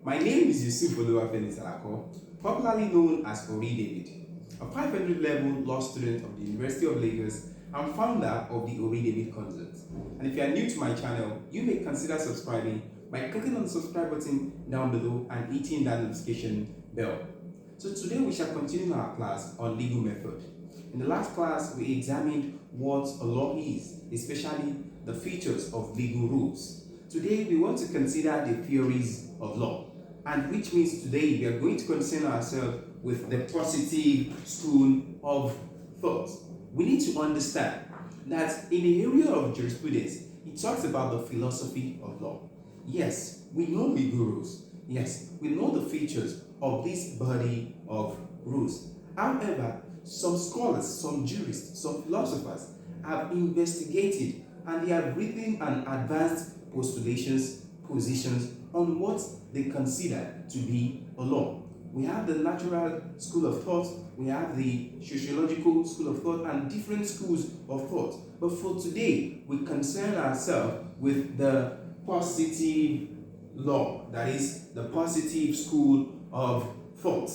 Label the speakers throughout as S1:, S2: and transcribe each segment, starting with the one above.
S1: My name is Yusuf Oluwafemi Salako, popularly known as Ori David, a 500 level law student of the University of Lagos and founder of the Ori David Consult. And if you are new to my channel, you may consider subscribing by clicking on the subscribe button down below and hitting that notification bell. So today we shall continue our class on legal method. In the last class, we examined what a law is, especially the features of legal rules. Today, we want to consider the theories of law, and which means today we are going to concern ourselves with the positive school of thought. We need to understand that in the area of jurisprudence, it talks about the philosophy of law. Yes, we know legal rules. Yes, we know the features of this body of rules. However, some scholars, some jurists, some philosophers have investigated and they have written and advanced postulations, positions on what they consider to be a law. We have the natural school of thought, we have the sociological school of thought, and different schools of thought. But for today, we concern ourselves with the positive law, that is, the positive school of thought.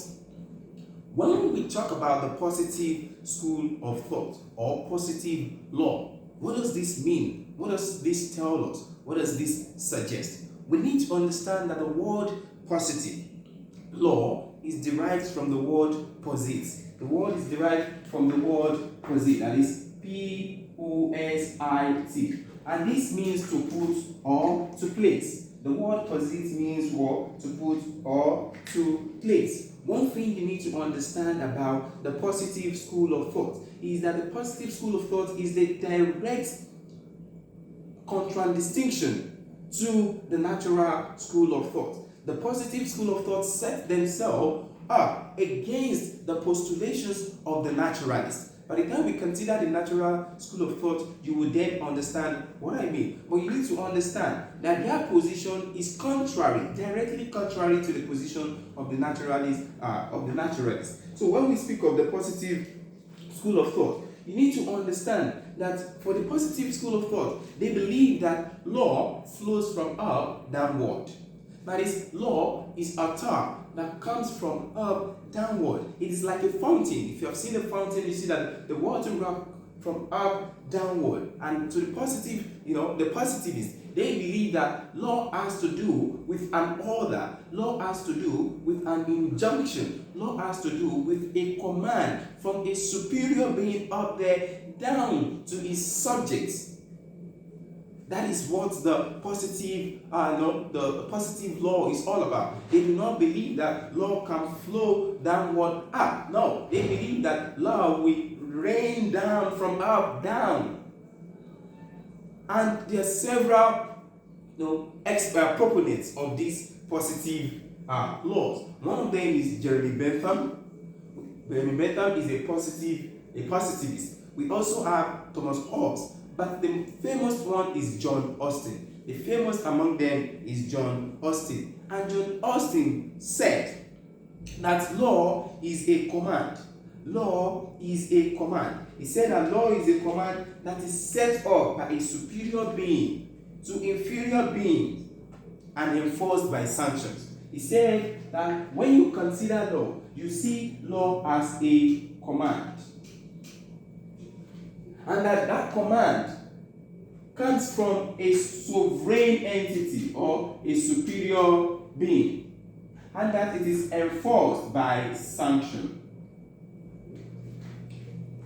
S1: When we talk about the positive school of thought or positive law, what does this mean? What does this tell us? What does this suggest? We need to understand that the word positive law is derived from the word posit. The word is derived from the word posit, that is P-O-S-I-T. And this means to put or to place. The word posit means what? To put or to place. One thing you need to understand about the positive school of thought is that the positive school of thought is the direct contradistinction to the natural school of thought. The positive school of thought set themselves up against the postulations of the naturalists. By the time we consider the natural school of thought, you will then understand what I mean. But you need to understand that their position is contrary, directly contrary to the position of the naturalists. So when we speak of the positive school of thought, you need to understand that for the positive school of thought, they believe that law flows from up downward. That is, law is a term that comes from up downward. It is like a fountain. If you have seen a fountain, you see that the water runs from up downward. And to the positive, the positivists, they believe that law has to do with an order. Law has to do with an injunction. Law has to do with a command from a superior being up there down to his subjects. That is what the positive law is all about. They do not believe that law can flow downward up. No, they believe that law will rain down from up down. And there are several proponents of these positive laws. One of them is Jeremy Bentham. Jeremy Bentham is a positivist. We also have Thomas Hobbes. But the famous one is John Austin. The famous among them is John Austin. And John Austin said that law is a command. Law is a command. He said that law is a command that is set up by a superior being to inferior beings and enforced by sanctions. He said that when you consider law, you see law as a command. And that command comes from a sovereign entity or a superior being, and that it is enforced by sanction.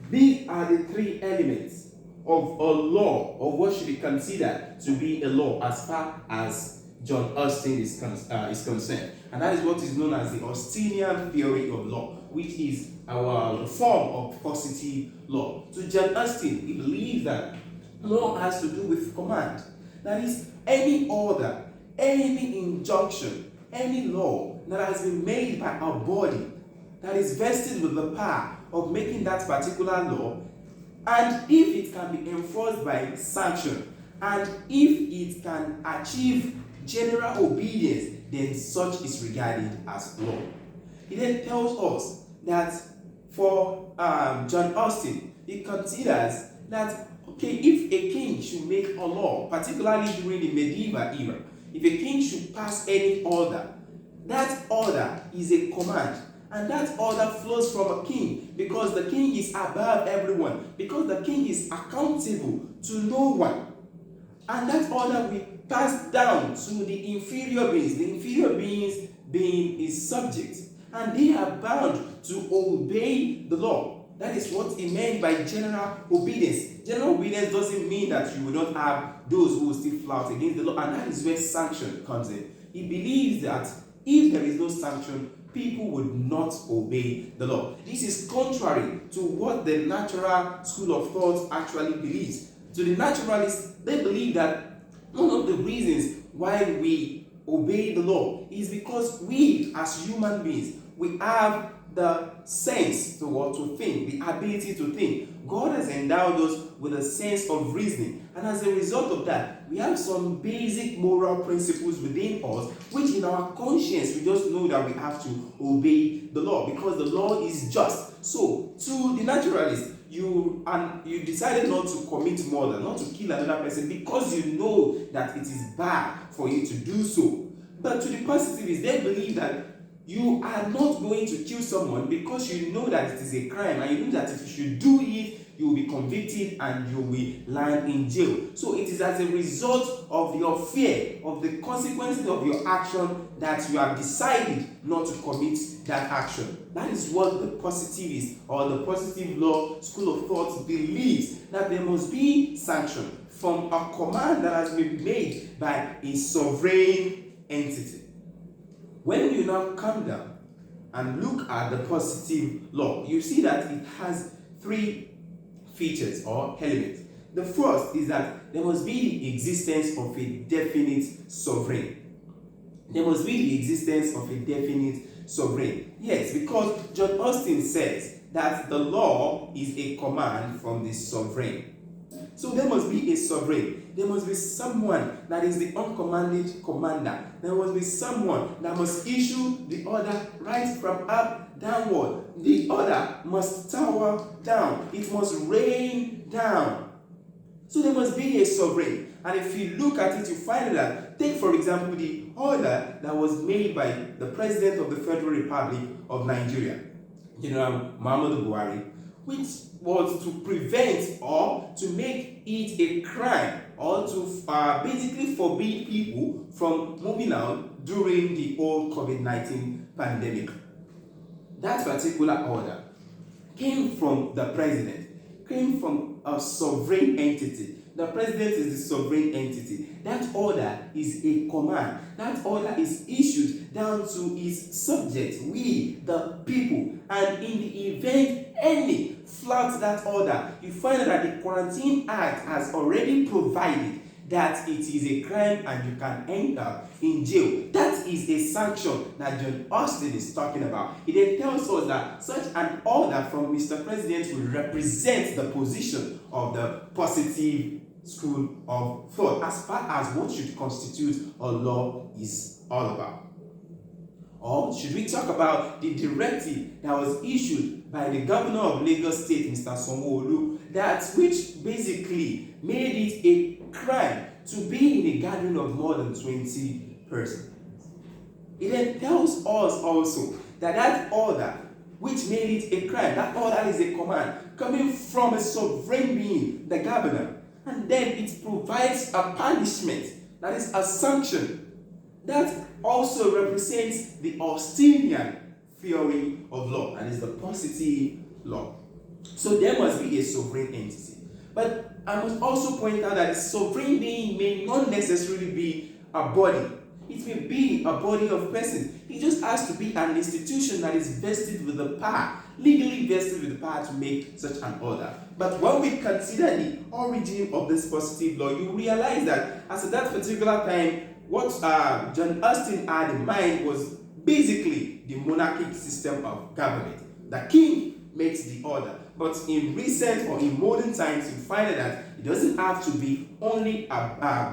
S1: These are the three elements of a law, of what should be considered to be a law as far as John Austin is concerned. And that is what is known as the Austinian theory of law, which is our form of positive law. To John Austin, he believes that law has to do with command. That is, any order, any injunction, any law that has been made by a body that is vested with the power of making that particular law, and if it can be enforced by sanction, and if it can achieve general obedience, then such is regarded as law. He then tells us that for John Austin, he considers that, okay, if a king should make a law, particularly during the medieval era, if a king should pass any order, That order is a command. And that order flows from a king, because the king is above everyone, because the king is accountable to no one. And that order will pass down to the inferior beings. The inferior beings being his subjects. And they are bound to obey the law. That is what he meant by general obedience. General obedience doesn't mean that you will not have those who will still flout against the law. And that is where sanction comes in. He believes that if there is no sanction, people would not obey the law. This is contrary to what the natural school of thought actually believes. To the naturalists, they believe that one of the reasons why we obey the law is because we, as human beings, we have the sense to think, the ability to think. God has endowed us with a sense of reasoning, and as a result of that, we have some basic moral principles within us, which in our conscience we just know that we have to obey the law because the law is just. So, to the naturalist, you decided not to commit murder, not to kill another person because you know that it is bad for you to do so. But to the positivists, they believe that you are not going to kill someone because you know that it is a crime, and you know that if you should do it, you will be convicted and you will land in jail. So it is as a result of your fear of the consequences of your action that you have decided not to commit that action. That is what the positivist or the positive law school of thought believes, that there must be sanction from a command that has been made by a sovereign entity. When you now come down and look at the positive law, you see that it has three features or elements. The first is that there must be the existence of a definite sovereign. There must be the existence of a definite sovereign. Yes, because John Austin says that the law is a command from the sovereign. So there must be a sovereign. There must be someone that is the uncommanded commander. There must be someone that must issue the order right from up downward. The order must tower down. It must rain down. So there must be a sovereign. And if you look at it, you find that, take for example the order that was made by the President of the Federal Republic of Nigeria, General Muhammadu Buhari, which was to prevent or to make it a crime or to basically forbid people from moving out during the whole COVID-19 pandemic. That particular order came from the president, came from a sovereign entity. The president is the sovereign entity. That order is a command. That order is issued down to its subjects, we, the people. And in the event any flouts that order, you find that the Quarantine Act has already provided that it is a crime and you can end up in jail. That is a sanction that John Austin is talking about. He then tells us that such an order from Mr. President will represent the position of the positive school of thought as far as what should constitute a law is all about. Or should we talk about the directive that was issued by the governor of Lagos State, Mr. Sanwo-Olu, that which basically made it a crime to be in a gathering of more than 20 persons. It then tells us also that that order which made it a crime, that order is a command coming from a sovereign being, the governor, and then it provides a punishment, that is a sanction, that also represents the Austinian theory of law, that is the positive law. So there must be a sovereign entity. But I must also point out that a sovereign being may not necessarily be a body. It may be a body of persons. It just has to be an institution that is vested with the power, legally vested with the power to make such an order. But when we consider the origin of this positive law, you realize that as at that particular time, what John Austin had in mind was basically the monarchic system of government. The king makes the order. But in recent or in modern times, you find that it doesn't have to be only a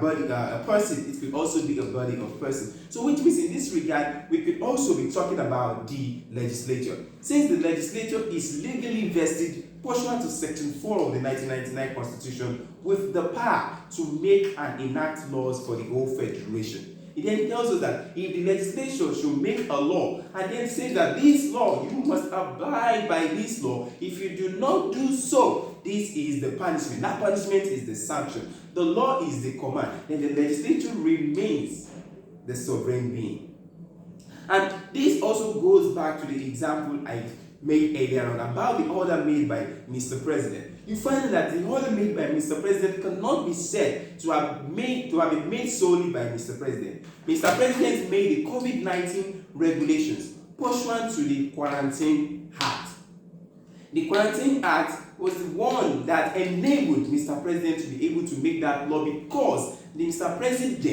S1: person, it could also be a body of person. So which means in this regard, we could also be talking about the legislature. Since the legislature is legally vested pursuant to Section 4 of the 1999 Constitution with the power to make and enact laws for the whole federation. It then tells us that if the legislature should make a law and then say that this law, you must abide by this law. If you do not do so, this is the punishment. That punishment is the sanction. The law is the command. Then the legislature remains the sovereign being. And this also goes back to the example I made earlier on about the order made by Mr. President. You find that the order made by Mr. President cannot be said to have been made solely by Mr. President. Mr. President made the COVID-19 regulations pursuant to the Quarantine Act. The Quarantine Act was the one that enabled Mr. President to be able to make that law, because the Mr. President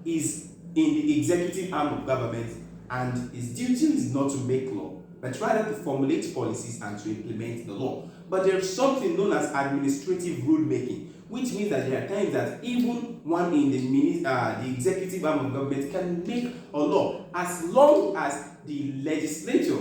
S1: is in the executive arm of government, and his duty is not to make law, but rather to formulate policies and to implement the law. But there is something known as administrative rule making, which means that there are times that even one in the executive arm of government can make a law, as long as the legislature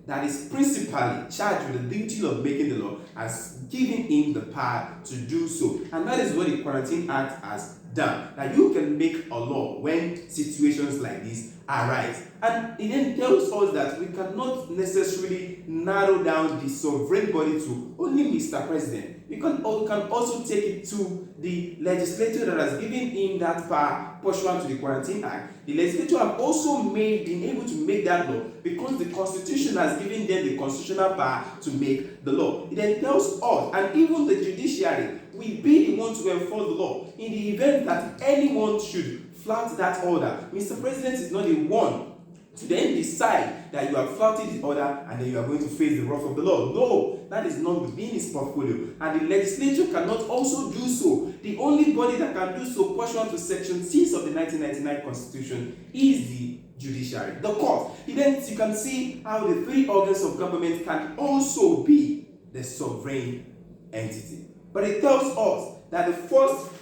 S1: that is principally charged with the duty of making the law has given him the power to do so. And that is what the Quarantine Act has done. That you can make a law when situations like this arise. And it then tells us that we cannot necessarily narrow down the sovereign body to only Mr. President. We can also take it to the legislature that has given him that power pursuant to the Quarantine Act. The legislature have also been able to make that law because the Constitution has given them the constitutional power to make the law. It then tells us, and even the judiciary will be the one to enforce the law in the event that anyone should flout that order. Mr. President is not the one to then decide that you have flouted the order and then you are going to face the wrath of the law. No, that is not within his portfolio, and the legislature cannot also do so. The only body that can do so pursuant to Section 6 of the 1999 Constitution is the judiciary, the court. Then you can see how the three organs of government can also be the sovereign entity. But it tells us that the first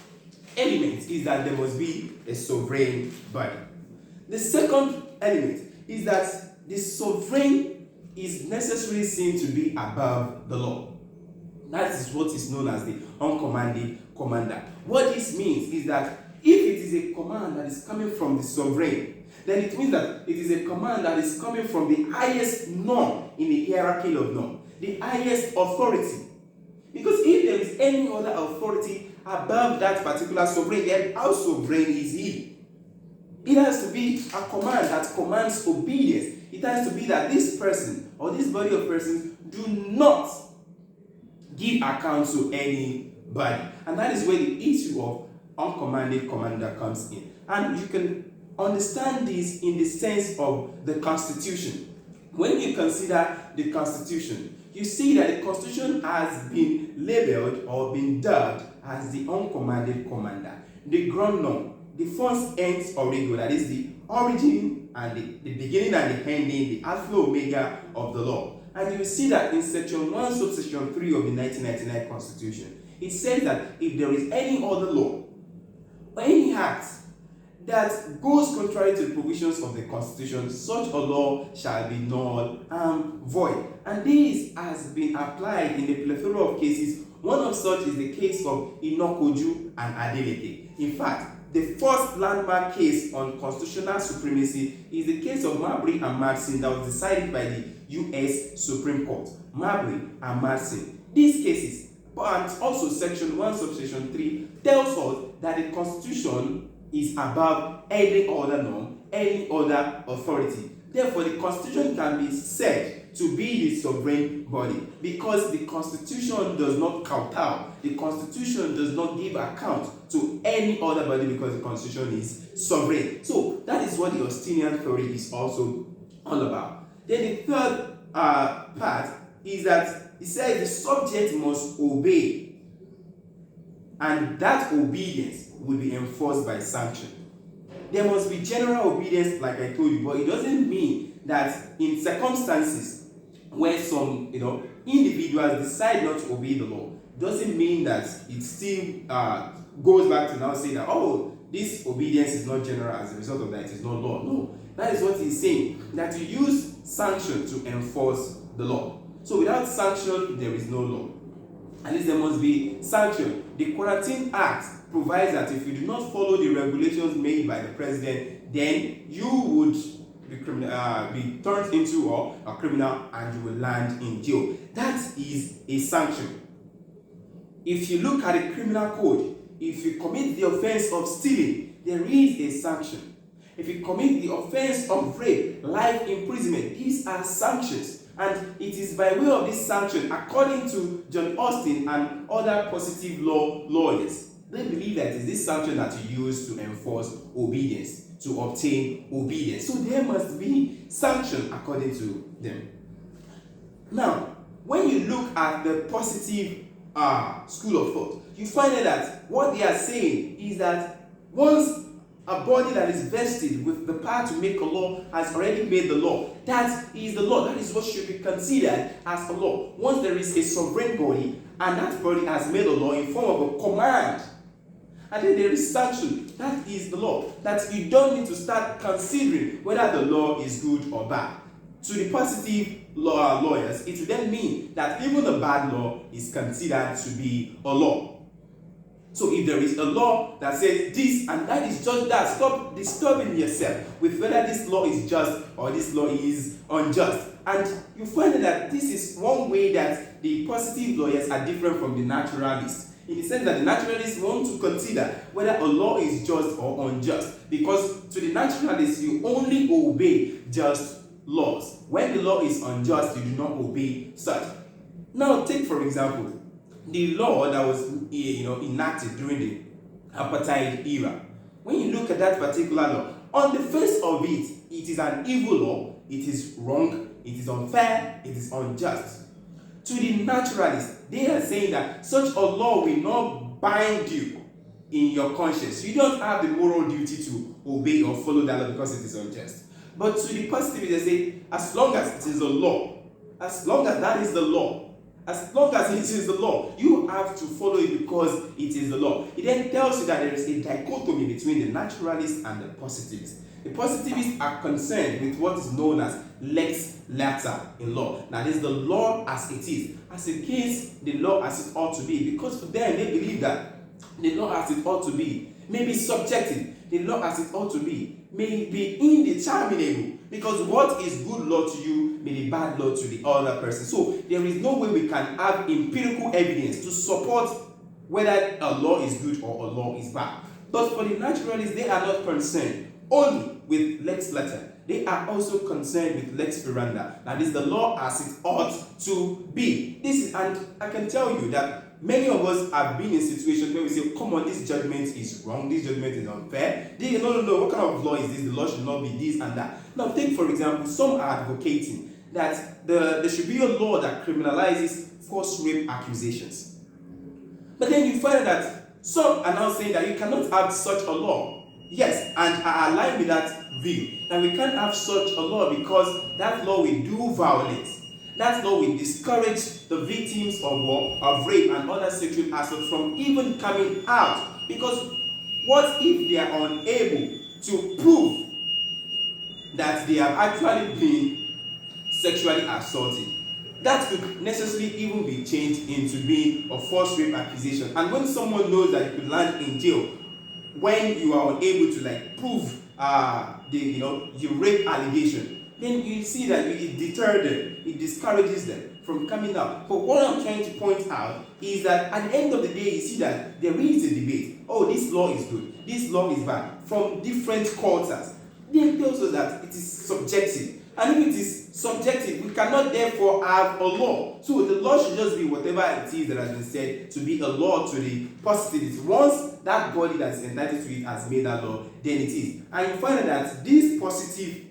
S1: element is that there must be a sovereign body. The second element is that the sovereign is necessarily seen to be above the law. That is what is known as the uncommanded commander. What this means is that if it is a command that is coming from the sovereign, then it means that it is a command that is coming from the highest norm in the hierarchy of norm, the highest authority. Because if there is any other authority above that particular sovereign, then how sovereign is he? It has to be a command that commands obedience. It has to be that this person or this body of persons do not give account to anybody. And that is where the issue of uncommanded commander comes in. And you can understand this in the sense of the Constitution. When you consider the Constitution, you see that the Constitution has been labeled or been dubbed as the uncommanded commander, the ground norm, the first ends origo, that is the origin and the beginning and the ending, the alpha omega of the law. And you will see that in Section 1, subsection 3 of the 1999 Constitution, it says that if there is any other law or any act that goes contrary to the provisions of the Constitution, such a law shall be null and void. And this has been applied in a plethora of cases. One of such is the case of Inokoju and Adeleke. In fact, the first landmark case on constitutional supremacy is the case of Marbury and Madsen that was decided by the U.S. Supreme Court. Marbury and Madsen. These cases, and also Section 1, subsection 3, tells us that the Constitution is above any other norm, any other authority. Therefore, the Constitution can be said to be the sovereign body because the Constitution does not kowtow. The Constitution does not give account to any other body because the Constitution is sovereign. So that is what the Augustinian theory is also all about. Then the third part is that it says the subject must obey, and that obedience will be enforced by sanction. There must be general obedience, like I told you, but it doesn't mean that in circumstances where some individuals decide not to obey the law, doesn't mean that it still goes back to now saying that, oh, this obedience is not general, as a result of that it is not law. No, that is what he's saying, that you use sanction to enforce the law. So without sanction, there is no law. At least there must be sanction. The Quarantine Act provides that if you do not follow the regulations made by the president, then you would be turned into a criminal and you will land in jail. That is a sanction. If you look at the criminal code, if you commit the offense of stealing, there is a sanction. If you commit the offense of rape, life imprisonment, these are sanctions. And it is by way of this sanction, according to John Austin and other positive law lawyers, they believe that it is this sanction that you use to enforce obedience, to obtain obedience. So there must be sanction according to them. Now, when you look at the positive school of thought, you find out that what they are saying is that once a body that is vested with the power to make a law has already made the law, that is the law. That is what should be considered as a law. Once there is a sovereign body and that body has made a law in form of a command, and then there is sanction, that is the law. That you don't need to start considering whether the law is good or bad. To the positive lawyers, it would then mean that even a bad law is considered to be a law. So if there is a law that says this and that is just that, stop disturbing yourself with whether this law is just or this law is unjust. And you find that this is one way that the positive lawyers are different from the naturalists. In the sense that the naturalists want to consider whether a law is just or unjust. Because to the naturalists, you only obey just laws. When the law is unjust, you do not obey such. Now take for example, the law that was enacted during the apartheid era. When you look at that particular law, on the face of it, it is an evil law, it is wrong, it is unfair, it is unjust. To the naturalists, they are saying that such a law will not bind you in your conscience. You don't have the moral duty to obey or follow that law because it is unjust. But to the positivists, they say, as long as it is a law, as long as that is the law, as long as it is the law, you have to follow it because it is the law. It then tells you that there is a dichotomy between the naturalists and the positivists. The positivists are concerned with what is known as lex lata in law. That is the law as it is, as against the law as it ought to be. Because for them, they believe that the law as it ought to be may be subjective. The law as it ought to be may be indeterminable. Because what is good law to you may be bad law to the other person. So there is no way we can have empirical evidence to support whether a law is good or a law is bad. But for the naturalists, they are not concerned only with lex lata. They are also concerned with lex ferenda. That is the law as it ought to be. And I can tell you that many of us have been in situations where we say, come on, this judgment is wrong, this judgment is unfair. No, what kind of law is this? The law should not be this and that. Now, take for example, some are advocating that there should be a law that criminalizes forced rape accusations. But then you find that some are now saying that you cannot have such a law. Yes, and I align with that view. That we can't have such a law because that law will do violence. That law will discourage the victims of rape and other sexual assault from even coming out. Because what if they are unable to prove that they have actually been sexually assaulted? That could necessarily even be changed into being a forced rape accusation. And when someone knows that you could land in jail when you are unable to prove your rape allegation, then you see that it deters them, it discourages them from coming out. But what I'm trying to point out is that at the end of the day, you see that there is a debate. Oh, this law is good, this law is bad, from different quarters. Then tells us that it is subjective. And if it is subjective, we cannot therefore have a law. So the law should just be whatever it is that has been said to be a law to the positivists. Once that body that is entitled to it has made that law, then it is. And you find that this positive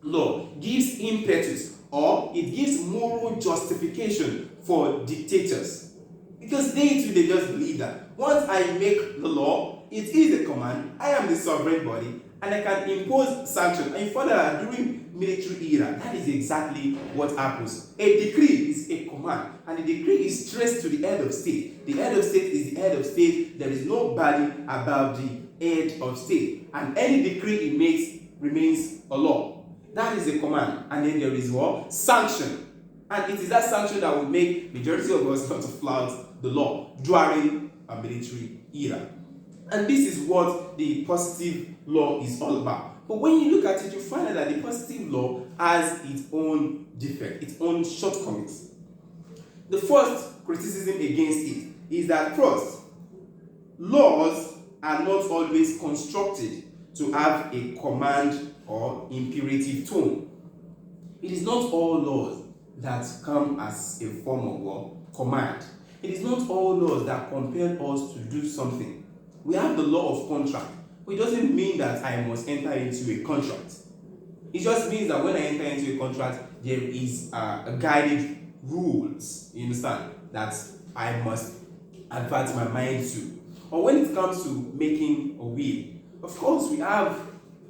S1: law gives impetus or it gives moral justification for dictators. Because they just believe that once I make the law, it is a command, I am the sovereign body, and I can impose sanctions. And you find that during military era, that is exactly what happens. A decree is a command, and the decree is stressed to the head of state. The head of state is the head of state. There is nobody above the head of state. And any decree he makes remains a law. That is a command. And then there is what? Sanction. And it is that sanction that will make majority of us not to flout the law during a military era. And this is what the positive law is all about. But when you look at it, you find out that the positive law has its own defect, its own shortcomings. The first criticism against it is that first, laws are not always constructed to have a command or imperative tone. It is not all laws that come as a form of command. It is not all laws that compel us to do something. We have the law of contract, but it doesn't mean that I must enter into a contract. It just means that when I enter into a contract, there is a guided rules, you understand, that I must advert my mind to. Or when it comes to making a will, of course we have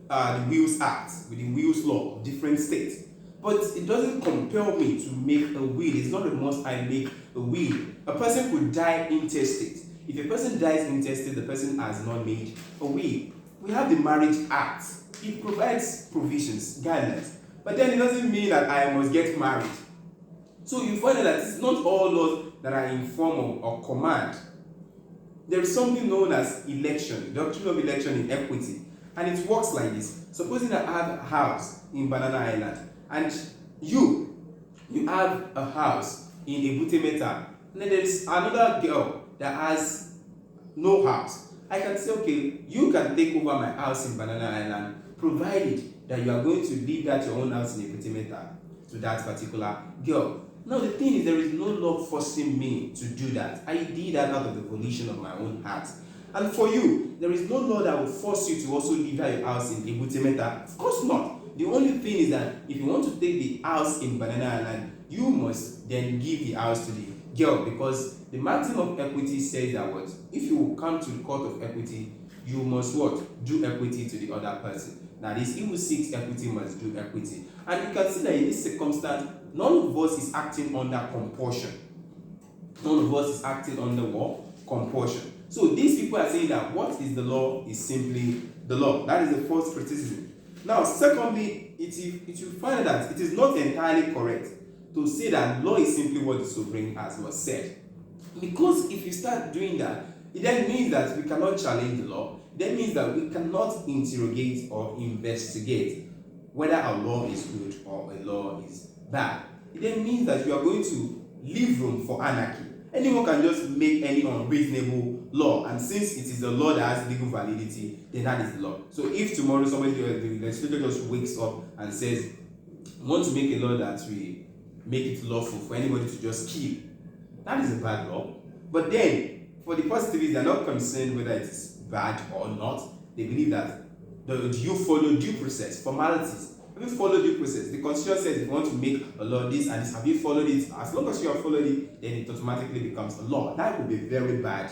S1: the Wills Act with the Wills Law of different states, but it doesn't compel me to make a will. It's not a must I make a will. A person could die intestate. If a person dies intestate, the person has not made a will. We have the Marriage Act. It provides provisions, guidelines, but then it doesn't mean that I must get married. So you find that it's not all laws that are in form of or command. There is something known as election, doctrine of election in equity, and it works like this. Supposing I have a house in Banana Island, and you have a house in Ebute Metta, and then there is another girl that has no house. I can say, okay, you can take over my house in Banana Island, provided that you are going to leave that your own house in Ebute Metta to that particular girl. Now the thing is, there is no law forcing me to do that. I did that out of the volition of my own heart. And for you, there is no law that will force you to also leave that your house in Ebute Metta. Of course not. The only thing is that if you want to take the house in Banana Island, you must then give the house to the girl, because the maximum of equity says that what? If you come to the court of equity, you must what? Do equity to the other person. Now this, he who seeks equity must do equity. And you can see that in this circumstance, none of us is acting under compulsion. None of us is acting under what? Compulsion. So these people are saying that what is the law is simply the law. That is the first criticism. Now, secondly, it you find that it is not entirely correct to say that law is simply what the sovereign has was said. Because if you start doing that, it then means that we cannot challenge the law. That means that we cannot interrogate or investigate whether a law is good or a law is bad. It then means that you are going to leave room for anarchy. Anyone can just make any unreasonable law, and since it is a law that has legal validity, then that is the law. So if tomorrow somebody, the legislator just wakes up and says, we want to make a law that we make it lawful for anybody to just kill, that is a bad law. But then, for the positivists, they are not concerned whether it is bad or not. They believe that do you follow due process, formalities? Have you followed due process? The Constitution says if you want to make a law, this and this, have you followed it? As long as you have followed it, then it automatically becomes a law. That would be very bad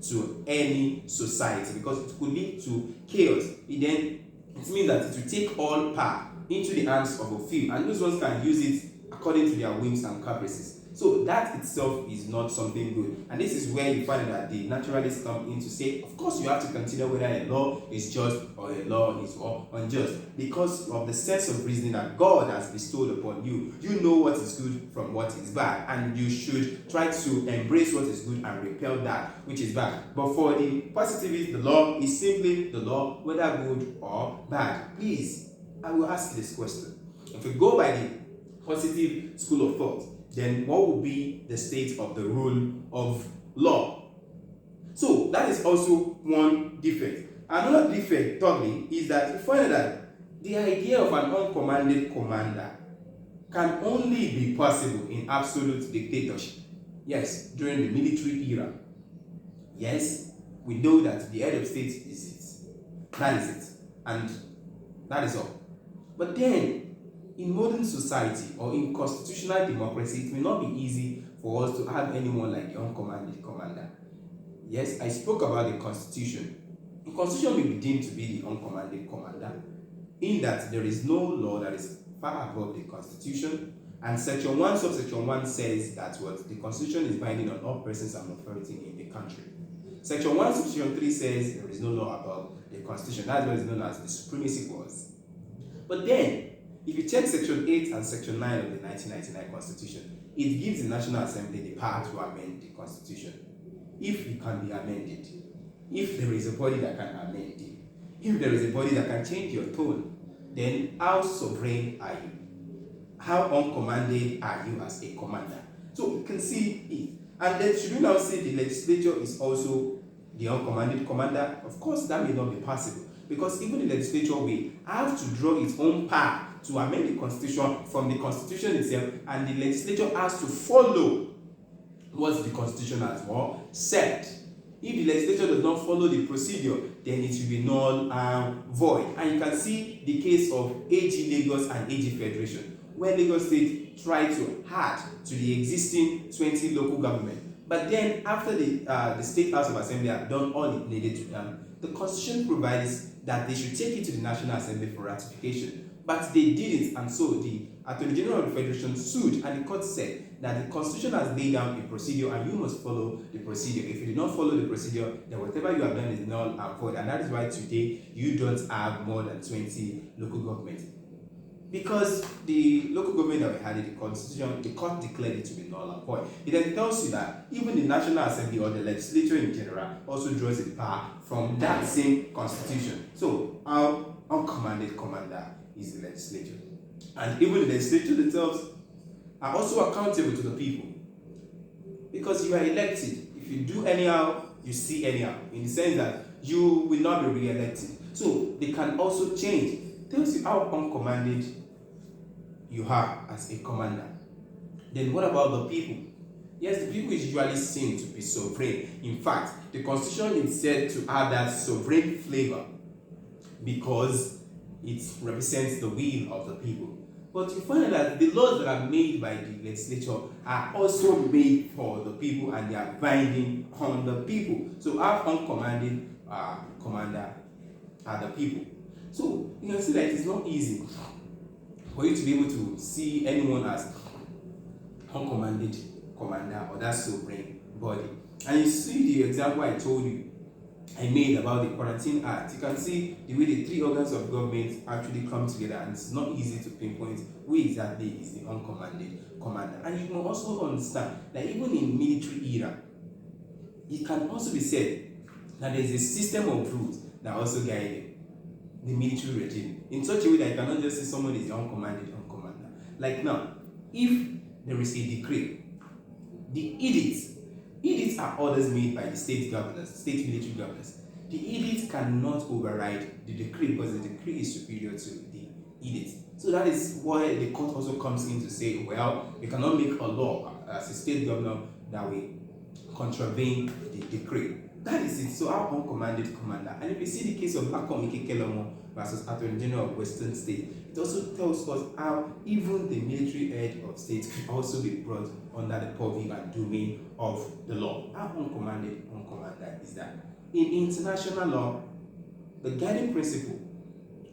S1: to any society, because it could lead to chaos. It means that it will take all power into the hands of a few, and those ones can use it according to their whims and caprices. So that itself is not something good. And this is where you find that the naturalists come in to say, of course you have to consider whether a law is just or a law is unjust, because of the sense of reasoning that God has bestowed upon you. You know what is good from what is bad, and you should try to embrace what is good and repel that which is bad. But for the positivists, the law is simply the law, whether good or bad. Please, I will ask you this question. If we go by the positive school of thought, then what would be the state of the rule of law? So that is also one defect. Another defect, thirdly, is that you find that the idea of an uncommanded commander can only be possible in absolute dictatorship. Yes, during the military era. Yes, we know that the head of state is it. That is it. And that is all. But then, in modern society or in constitutional democracy, it may not be easy for us to have anyone like the uncommanded commander. Yes, I spoke about the Constitution. The Constitution may be deemed to be the uncommanded commander, in that there is no law that is far above the Constitution, and Section 1, subsection 1 says that what the Constitution is binding on all persons and authority in the country. Section 1, subsection 3 says there is no law above the Constitution. That's what is known as the supremacy clause. But then, If you check Section 8 and Section 9 of the 1999 Constitution, it gives the National Assembly the power to amend the Constitution if it can be amended, if there is a body that can amend it, if there is a body that can change your tone, then how sovereign are you? How uncommanded are you as a commander? So you can see it. And then should we now say the legislature is also the uncommanded commander? Of course, that may not be possible, because even the legislature will have to draw its own power to amend the constitution from the constitution itself, and the legislature has to follow what the constitution has said. If the legislature does not follow the procedure, then it will be null and void. And you can see the case of AG Lagos and AG Federation, where Lagos State tried to add to the existing 20 local government. But then after the State House of Assembly had done all it needed to do, the Constitution provides that they should take it to the National Assembly for ratification. But they didn't, and so the Attorney General of the Federation sued, and the court said that the Constitution has laid down a procedure and you must follow the procedure. If you do not follow the procedure, then whatever you have done is null and void. And that is why today you don't have more than 20 local governments. Because the local government that we had in the Constitution, the court declared it to be null and void. It then tells you that even the National Assembly or the legislature in general also draws its power from that same Constitution. So our uncommanded commander is the legislature. And even the legislature themselves are also accountable to the people. Because you are elected. If you do anyhow, you see anyhow. In the sense that you will not be re-elected. So they can also change. Tells you how uncommanded you are as a commander. Then what about the people? Yes, the people is usually seen to be sovereign. In fact, the Constitution is said to have that sovereign flavor because it represents the will of the people. But you find that the laws that are made by the legislature are also made for the people, and they are binding on the people. So our uncommanded commander are the people. So you can see that it is not easy for you to be able to see anyone as uncommanded commander or that sovereign body. And you see the example I told you, I made about the Quarantine Act. You can see the way the three organs of government actually come together, and it's not easy to pinpoint who exactly is the uncommanded commander. And you can also understand that even in military era, it can also be said that there is a system of rules that also guide the military regime in such a way that you cannot just say someone is the uncommanded commander. Like now, if there is a decree, the edicts are orders made by the state governors, state military governors. The edict cannot override the decree because the decree is superior to the edict. So that is why the court also comes in to say, well, you cannot make a law as a state governor that will contravene the decree. That is it. So our uncommanded commander. And if you see the case of Lakom Ikekelomo versus Attorney General of Western State, it also tells us how even the military head of state can also be brought under the purview and domain of the law. Our uncommanded commander is that in international law, the guiding principle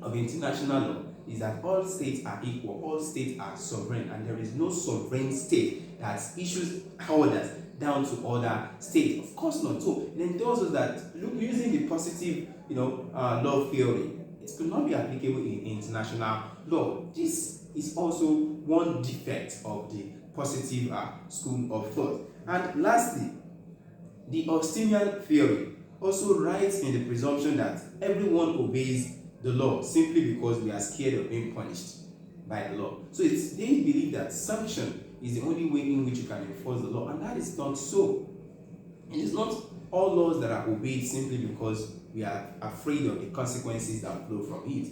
S1: of international law is that all states are equal, all states are sovereign, and there is no sovereign state that issues orders down to other states. Of course not. So then it tells us that using the positive, law theory, it could not be applicable in international law. This is also one defect of the positive school of thought. And lastly, the Augustinian theory also writes in the presumption that everyone obeys the law simply because we are scared of being punished by the law. So they believe that sanction is the only way in which you can enforce the law, and that is not so. It is not all laws that are obeyed simply because we are afraid of the consequences that flow from it.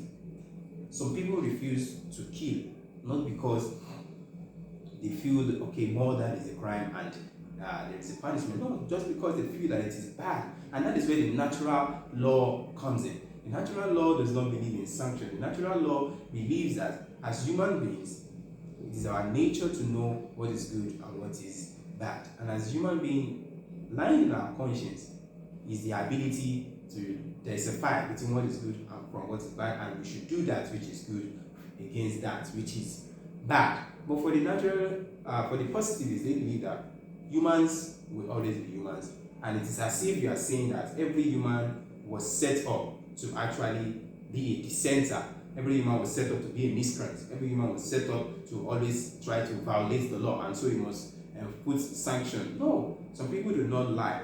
S1: Some people refuse to kill, not because they feel that, okay, murder is a crime and there is a punishment. No, just because they feel that it is bad. And that is where the natural law comes in. The natural law does not believe in sanction. The natural law believes that as human beings, it is our nature to know what is good and what is bad. And as human beings, lying in our conscience is the ability to decipher between what is good and from what is bad, and we should do that which is good against that which is bad. But for the natural, for the positivists, they believe that humans will always be humans, and it is as if you are saying that every human was set up to actually be a dissenter Every human was set up to be a miscreant. Every human was set up to always try to violate the law, and so he must put sanction. No, some people do not lie,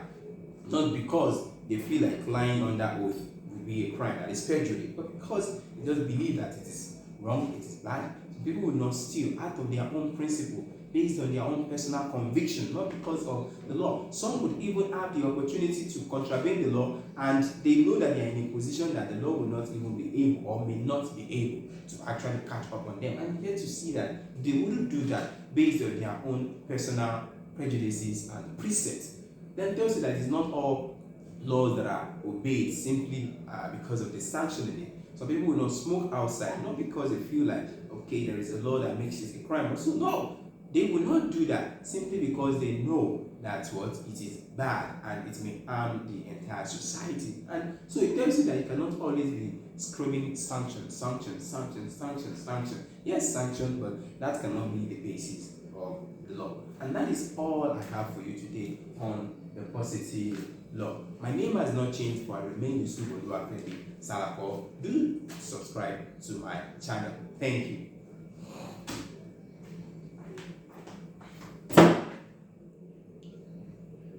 S1: not because they feel like lying under oath would be a crime, that is perjury, but because they just believe that it is wrong, it is bad. Some people would not steal out of their own principle, based on their own personal conviction, not because of the law. Some would even have the opportunity to contravene the law, and they know that they are in a position that the law will not even be able, or may not be able, to actually catch up on them. And you get to see that they wouldn't do that based on their own personal prejudices and precepts. Then tells you that it's not all laws that are obeyed simply because of the sanction in it. Some people will not smoke outside, not because they feel like, okay, there is a law that makes it a crime. So no, they will not do that simply because they know that what it is bad and it may harm the entire society. And so it tells you that you cannot always be screaming sanction, sanction, sanction, sanction, sanction. Yes, sanction, but that cannot be the basis of the law. And that is all I have for you today on the positive law. My name has not changed, but I remain Yusuf Oluwapende Salako. Do subscribe to my channel. Thank you.